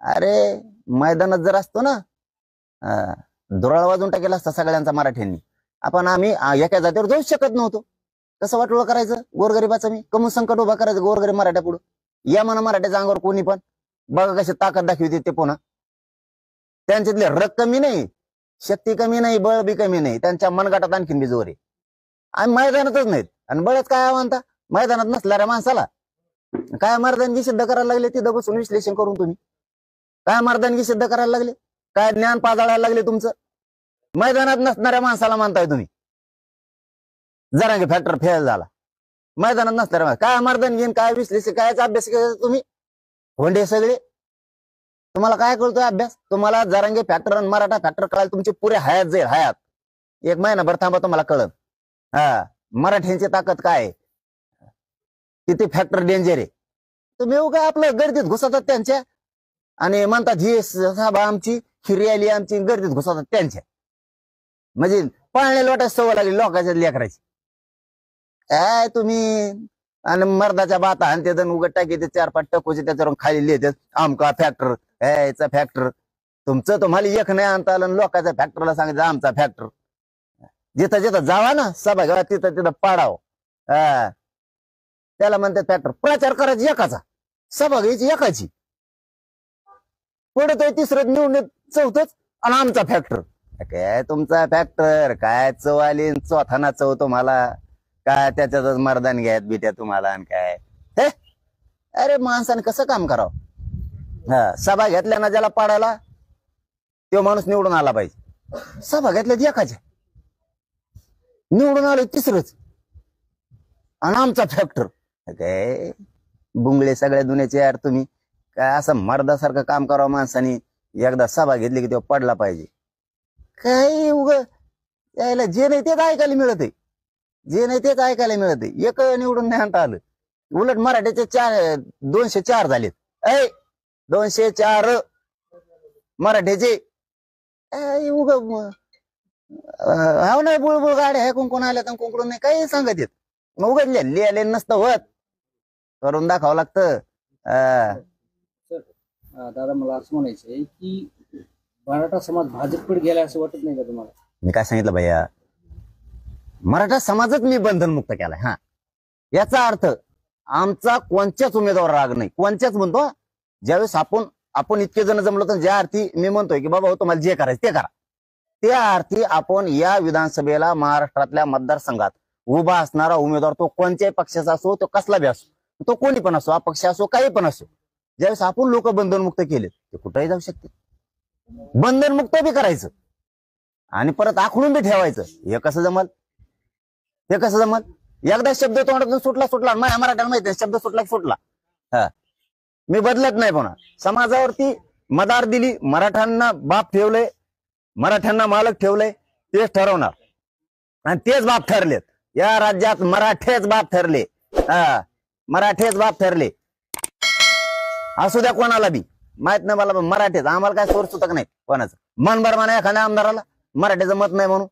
अरे मैदानात जर असतो ना दुराळ वाजून टाकेला असता सगळ्यांचा मराठ्यांनी, आम्ही एका जातीवर जाऊच शकत नव्हतो. कसं वाटोळं करायचं गोरगरिबाचं? मी कमून संकट उभा करायचं गोरगरीब मराठ्या पुढं? या म्हणा मराठ्याच्या अंगावर कोणी पण, बघा कशी ताकद दाखवते ते. पुन्हा त्यांच्यातले रग कमी नाही, शक्ती कमी नाही, बळ बी कमी नाही, त्यांच्या मनगटात आणखीन बी जोर आहे. आम्ही मैदानातच नाहीत आणि बळच काय म्हणता मैदानात नसणाऱ्या माणसाला? काय मर्दानगी सिद्ध करायला लागले तिथं बसून विश्लेषण करून? तुम्ही काय मर्दानगी सिद्ध करायला लागले? काय ज्ञान पाजाळायला लागले तुमचं? मैदानात नसणाऱ्या माणसाला मानताय तुम्ही जरांगे फॅक्टर फेल झाला. मैदानात नसणाऱ्या काय मर्दानगी, काय विश्लेषण, कायचा अभ्यास केला तुम्ही? होंडे सगळे. तुम्हाला काय कळतोय अभ्यास? तुम्हाला जरांगे फॅक्टर आणि मराठा फॅक्टर कळायला तुमची पुरे हयात जाईल, हयात. एक महिनाभर थांबा तुम्हाला कळत. मराठ्यांची ताकद काय आहे, किती फॅक्टर डेंजर आहे. तुम्ही काय आपलं गर्दीत घुसतात त्यांच्या आणि म्हणतात ही सभा आमची, खिरी आली आमची, गर्दीत घुसतात त्यांच्या. म्हणजे पाळण्या लोटायची सवय लागली लोकांच्या लेकराची. काय तुम्ही आणि मर्दाच्या बाता आणि ते उगत टाकी ते 4-5 टकोचे त्याच्यावर खाली लिहितात आमका फॅक्टर, याचा फॅक्टर. तुमचं तुम्हाला एक नाही आणता आलं, लोकांच्या फॅक्टरला सांगितलं आमचा फॅक्टर. जिथं जिथं जावा ना सभा घ्यावा तिथं तिथं पाडाव. त्याला म्हणतात फॅक्टर. प्रचार करायची एकाचा, सभा घ्यायची एकाची, पुढे तिसरं निवडून चौथच आणि आमचा फॅक्टर. काय तुमचा फॅक्टर? काय चव आली चौथाना चव तुम्हाला? काय त्याच्यातच मर्दान घ्यायत बिट्या तुम्हाला आणि काय हे? अरे माणसाने कसं काम करावं? सभा घेतल्या ना ज्याला पाडायला तो माणूस निवडून आला पाहिजे. सभा घेतल्या एकाच्या निवडून आलं तिसरंच आणि आमचा फॅक्टर. काय बुंगळे सगळ्या दुनियाचे यार तुम्ही. काय असं मर्दासारखं काम करावं माणसाने? एकदा सभा घेतली की तेव्हा पडला पाहिजे. काही उग यायला जे नाही तेच ऐकायला मिळत आहे, जे नाही तेच ऐकायला मिळत आहे. एक निवडून नाही आणता आलं. उलट मराठ्याचे 204 झालेत. 204 मराठ्याचे. उग हा नाही बुळबुळ गाड्या आहे, कोण आल्या तर कोण नाही, काही सांगत येत. उघडले लिहिले नसतं होत, करून दाखवावं लागतं. दादा मला असं म्हणायचंय की मराठा समाज भाजपकडे गेला असं वाटत नाही का तुम्हाला? मी काय सांगितलं भैया, मराठा समाजच मी बंधनमुक्त केलाय. याचा अर्थ आमचा कोणत्याच उमेदवार राग नाही, कोणत्याच म्हणतो. ज्यावेळेस आपण इतके जण जमलो तर ज्या अर्थी मी म्हणतोय की बाबा तुम्हाला जे करायचं ते करा, त्या अर्थी आपण या विधानसभेला महाराष्ट्रातल्या मतदारसंघात उभा असणारा उमेदवार तो कोणत्याही पक्षाचा असो, तो कसला बी असो, तो कोणी पण असो, अपक्ष असो, काही पण असो, ज्यावेळेस आपण लोक बंधनमुक्त केले ते कुठेही जाऊ शकते. बंधनमुक्त बी करायचं आणि परत आखडून बी ठेवायचं. हे कसं जमल? हे कसं जमल? एकदा शब्द तोंडातून सुटला माझ्या मराठ्याला माहिती आहे, शब्द सुटला. मी बदलत नाही. पुन्हा समाजावरती मदार दिली, मराठ्यांना बाप ठेवलंय, मराठ्यांना मालक ठेवलंय, तेच ठरवणार आणि तेच बाप ठरलेत. या राज्यात मराठेच बाप ठरले. मराठेच बाप ठरले. असू द्या कोणाला बी, माहित नाही मला, मराठेच. आम्हाला काय सोर्स होतं का नाही कोणाचं? मन भर म्हणा एखाद्या आमदाराला मराठीचं मत नाही म्हणून.